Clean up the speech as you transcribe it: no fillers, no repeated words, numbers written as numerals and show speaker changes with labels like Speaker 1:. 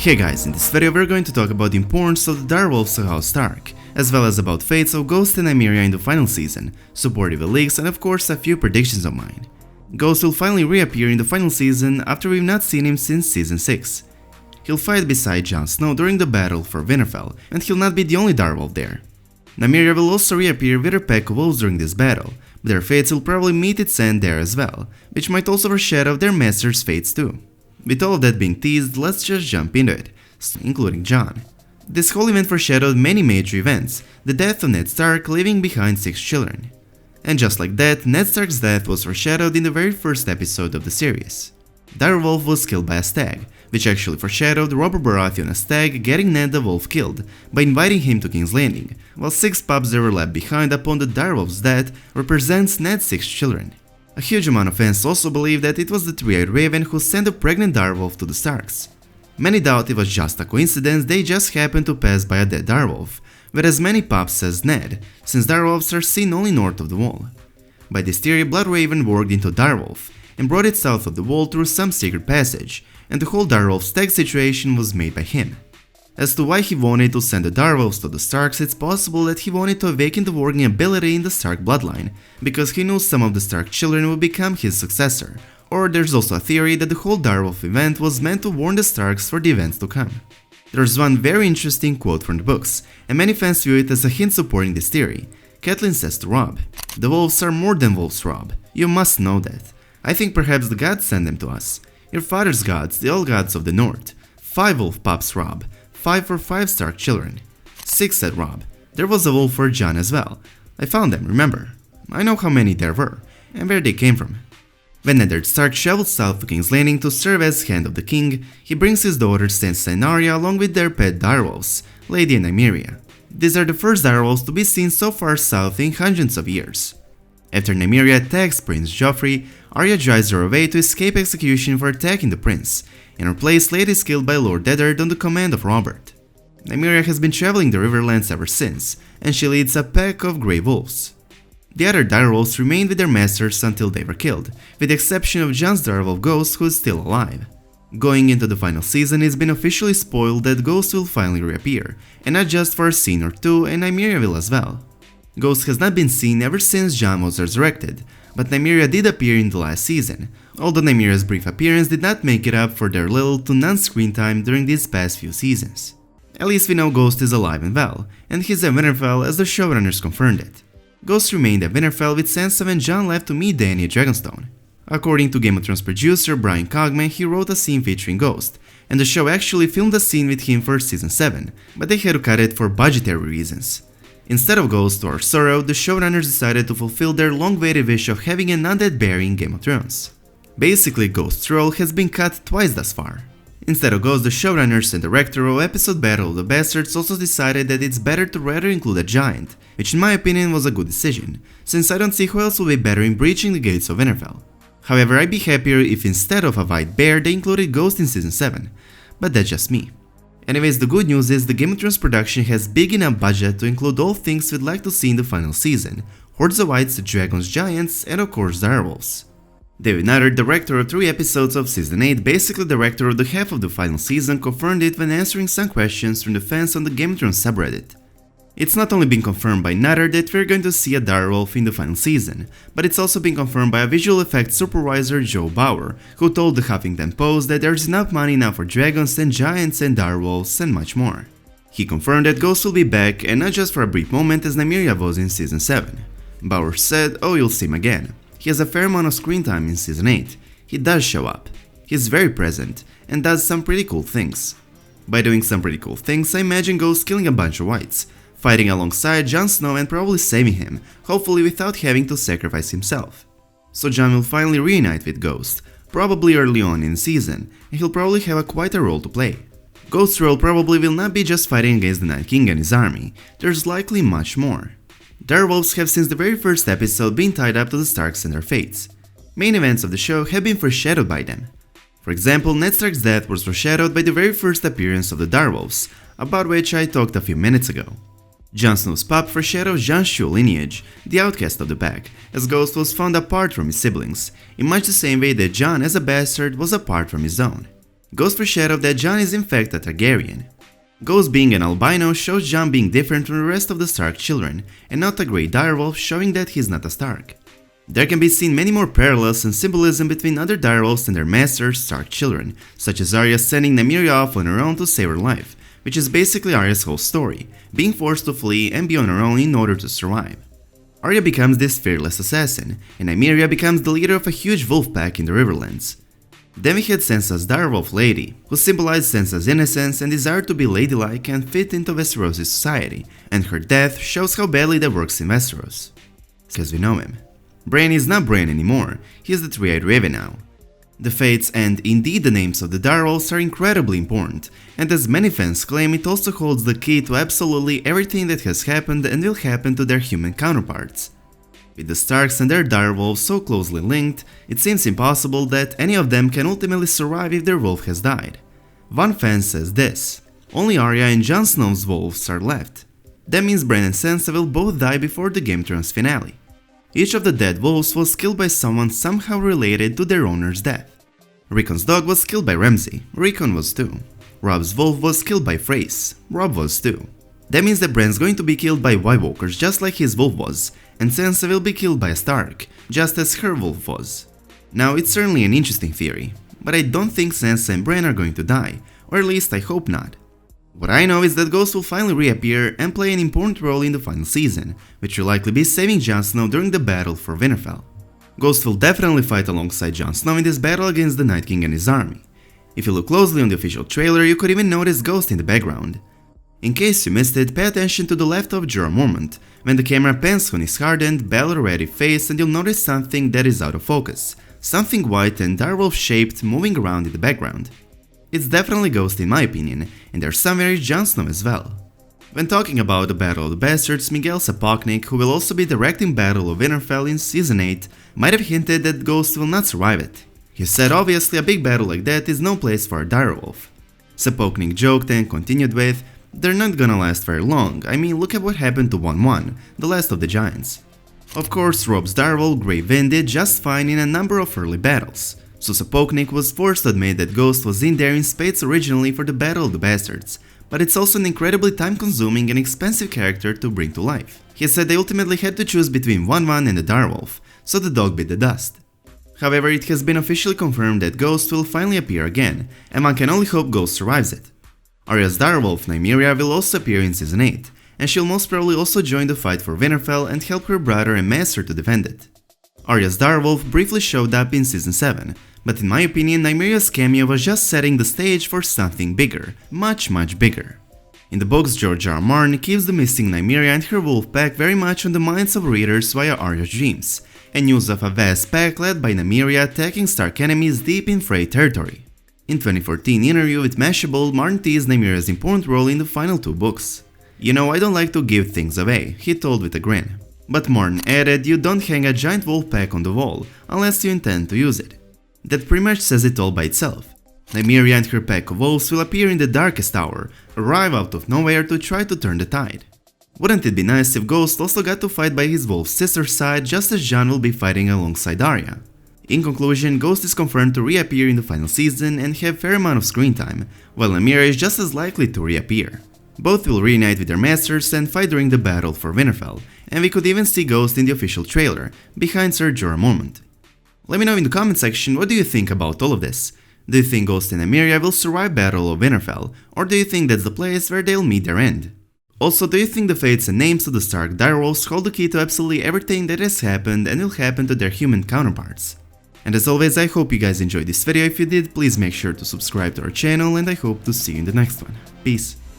Speaker 1: Hey guys, in this video we're going to talk about the importance of the Direwolves of House Stark, as well as about fates of Ghost and Nymeria in the final season, support evil leaks, and of course a few predictions of mine. Ghost will finally reappear in the final season after we've not seen him since season 6. He'll fight beside Jon Snow during the battle for Winterfell, and he'll not be the only Direwolf there. Nymeria will also reappear with her pack of wolves during this battle, but their fates will probably meet its end there as well, which might also foreshadow their master's fates too. With all of that being teased, let's just jump into it, including Jon. This whole event foreshadowed many major events, the death of Ned Stark leaving behind 6 children. And just like that, Ned Stark's death was foreshadowed in the very first episode of the series. Direwolf was killed by a stag, which actually foreshadowed Robert Baratheon a stag getting Ned the Wolf killed by inviting him to King's Landing, while 6 pups that were left behind upon the Direwolf's death represents Ned's 6 children. A huge amount of fans also believe that it was the three-eyed raven who sent a pregnant direwolf to the Starks. Many doubt it was just a coincidence they just happened to pass by a dead direwolf, with as many pups as Ned, since direwolves are seen only north of the wall. By this theory, Bloodraven worked into a direwolf and brought it south of the wall through some secret passage, and the whole direwolf stag situation was made by him. As to why he wanted to send the direwolves to the Starks, it's possible that he wanted to awaken the working ability in the Stark bloodline, because he knew some of the Stark children would become his successor, or there's also a theory that the whole direwolf event was meant to warn the Starks for the events to come. There's one very interesting quote from the books, and many fans view it as a hint supporting this theory. Catelyn says to Robb, "The wolves are more than wolves, Robb. You must know that. I think perhaps the gods sent them to us. Your father's gods, the old gods of the north. 5 wolf pups, Robb. 5 for 5 Stark children." 6, said Robb. "There was a wolf for Jon as well. I found them, remember? I know how many there were, and where they came from." When Ned Stark travels south to King's Landing to serve as Hand of the King, he brings his daughter Sansa and Arya along with their pet direwolves, Lady and Nymeria. These are the first direwolves to be seen so far south in hundreds of years. After Nymeria attacks Prince Joffrey, Arya drives her away to escape execution for attacking the prince, and her place Lady is killed by Lord Eddard on the command of Robert. Nymeria has been traveling the Riverlands ever since, and she leads a pack of grey wolves. The other direwolves remained with their masters until they were killed, with the exception of Jon's direwolf Ghost, who is still alive. Going into the final season, it's been officially spoiled that Ghost will finally reappear, and not just for a scene or two, and Nymeria will as well. Ghost has not been seen ever since Jon was resurrected, but Nymeria did appear in the last season, although Nymeria's brief appearance did not make it up for their little to none screen time during these past few seasons. At least we know Ghost is alive and well, and he's at Winterfell as the showrunners confirmed it. Ghost remained at Winterfell with Sansa when Jon left to meet Dany at Dragonstone. According to Game of Thrones producer Brian Cogman, he wrote a scene featuring Ghost, and the show actually filmed a scene with him for season 7, but they had to cut it for budgetary reasons. Instead of Ghost or Sorrow, the showrunners decided to fulfill their long-awaited wish of having an undead bear in Game of Thrones. Basically, Ghost's role has been cut twice thus far. Instead of Ghost, the showrunners and director of episode Battle of the Bastards also decided that it's better to rather include a giant, which in my opinion was a good decision, since I don't see who else would be better in breaching the gates of Winterfell. However, I'd be happier if instead of a white bear they included Ghost in season 7, but that's just me. Anyways, the good news is the Game of Thrones production has big enough budget to include all things we'd like to see in the final season: hordes of whites, dragons, giants, and of course direwolves. David Nutter, director of 3 episodes of season 8, basically director of the half of the final season, confirmed it when answering some questions from the fans on the Game of Thrones subreddit. It's not only been confirmed by Nutter that we're going to see a direwolf in the final season, but it's also been confirmed by a visual effects supervisor Joe Bauer, who told the Huffington Post that there's enough money now for dragons and giants and direwolves and much more. He confirmed that Ghost will be back, and not just for a brief moment as Nymeria was in season 7. Bauer said, "Oh, you'll see him again. He has a fair amount of screen time in season 8. He does show up. He's very present, and does some pretty cool things." By doing some pretty cool things, I imagine Ghost killing a bunch of whites, fighting alongside Jon Snow and probably saving him, hopefully without having to sacrifice himself. So Jon will finally reunite with Ghost, probably early on in the season, and he'll probably have quite a role to play. Ghost's role probably will not be just fighting against the Night King and his army, there's likely much more. Direwolves have since the very first episode been tied up to the Starks and their fates. Main events of the show have been foreshadowed by them. For example, Ned Stark's death was foreshadowed by the very first appearance of the Direwolves, about which I talked a few minutes ago. Jon Snow's pup foreshadows Jon's true lineage, the outcast of the pack, as Ghost was found apart from his siblings, in much the same way that Jon as a bastard was apart from his own. Ghost foreshadowed that Jon is in fact a Targaryen. Ghost being an albino shows Jon being different from the rest of the Stark children, and not a grey direwolf, showing that he's not a Stark. There can be seen many more parallels and symbolism between other direwolves and their masters, Stark children, such as Arya sending Nymeria off on her own to save her life, which is basically Arya's whole story, being forced to flee and be on her own in order to survive. Arya becomes this fearless assassin, and Nymeria becomes the leader of a huge wolf pack in the Riverlands. Then we had Sansa's direwolf lady, who symbolized Sansa's innocence and desire to be ladylike and fit into Westeros' society, and her death shows how badly that works in Westeros. Cause we know him. Bran is not Bran anymore, he is the Three-Eyed Raven now. The fates and indeed the names of the direwolves are incredibly important, and as many fans claim, it also holds the key to absolutely everything that has happened and will happen to their human counterparts. With the Starks and their direwolves so closely linked, it seems impossible that any of them can ultimately survive if their wolf has died. One fan says this: only Arya and Jon Snow's wolves are left. That means Bran and Sansa will both die before the Game of Thrones finale. Each of the dead wolves was killed by someone somehow related to their owner's death. Rickon's dog was killed by Ramsay, Rickon was too. Robb's wolf was killed by Freys, Robb was too. That means that Bran's going to be killed by White Walkers just like his wolf was, and Sansa will be killed by a Stark, just as her wolf was. Now, it's certainly an interesting theory, but I don't think Sansa and Bran are going to die, or at least I hope not. What I know is that Ghost will finally reappear and play an important role in the final season, which will likely be saving Jon Snow during the battle for Winterfell. Ghost will definitely fight alongside Jon Snow in this battle against the Night King and his army. If you look closely on the official trailer, you could even notice Ghost in the background. In case you missed it, pay attention to the left of Jorah Mormont, when the camera pans on his hardened, battle-ready face and you'll notice something that is out of focus, something white and direwolf-shaped moving around in the background. It's definitely Ghost in my opinion, and there's somewhere Jon Snow as well. When talking about the Battle of the Bastards, Miguel Sapochnik, who will also be directing Battle of Winterfell in Season 8, might have hinted that Ghost will not survive it. He said obviously a big battle like that is no place for a direwolf. Sapochnik joked and continued with, "They're not gonna last very long, I mean look at what happened to 1-1, the last of the giants." Of course, Robb's direwolf Grey Wind did just fine in a number of early battles, so Sapochnik was forced to admit that Ghost was in there in spades originally for the Battle of the Bastards, but it's also an incredibly time-consuming and expensive character to bring to life. He said they ultimately had to choose between 1-1 and the direwolf, so the dog bit the dust. However, it has been officially confirmed that Ghost will finally appear again, and one can only hope Ghost survives it. Arya's direwolf Nymeria will also appear in Season 8, and she'll most probably also join the fight for Winterfell and help her brother and master to defend it. Arya's direwolf briefly showed up in Season 7, but in my opinion Nymeria's cameo was just setting the stage for something bigger, much bigger. In the books, George R. R. Martin keeps the missing Nymeria and her wolf pack very much on the minds of readers via Arya's dreams, and news of a vast pack led by Nymeria attacking Stark enemies deep in Frey territory. In 2014 interview with Mashable, Martin teased Nymeria's important role in the final 2 books. "You know, I don't like to give things away," he told with a grin. But Martin added, "You don't hang a giant wolf pack on the wall, unless you intend to use it." That pretty much says it all by itself. Nymeria and her pack of wolves will appear in the Darkest Hour, arrive out of nowhere to try to turn the tide. Wouldn't it be nice if Ghost also got to fight by his wolf's sister's side just as Jon will be fighting alongside Arya? In conclusion, Ghost is confirmed to reappear in the final season and have fair amount of screen time, while Nymeria is just as likely to reappear. Both will reunite with their masters and fight during the battle for Winterfell, and we could even see Ghost in the official trailer, behind Sir Jorah Mormont. Let me know in the comment section what do you think about all of this. Do you think Ghost and Nymeria will survive Battle of Winterfell, or do you think that's the place where they'll meet their end? Also, do you think the fates and names of the Stark direwolves hold the key to absolutely everything that has happened and will happen to their human counterparts? And as always, I hope you guys enjoyed this video. If you did, please make sure to subscribe to our channel, and I hope to see you in the next one. Peace.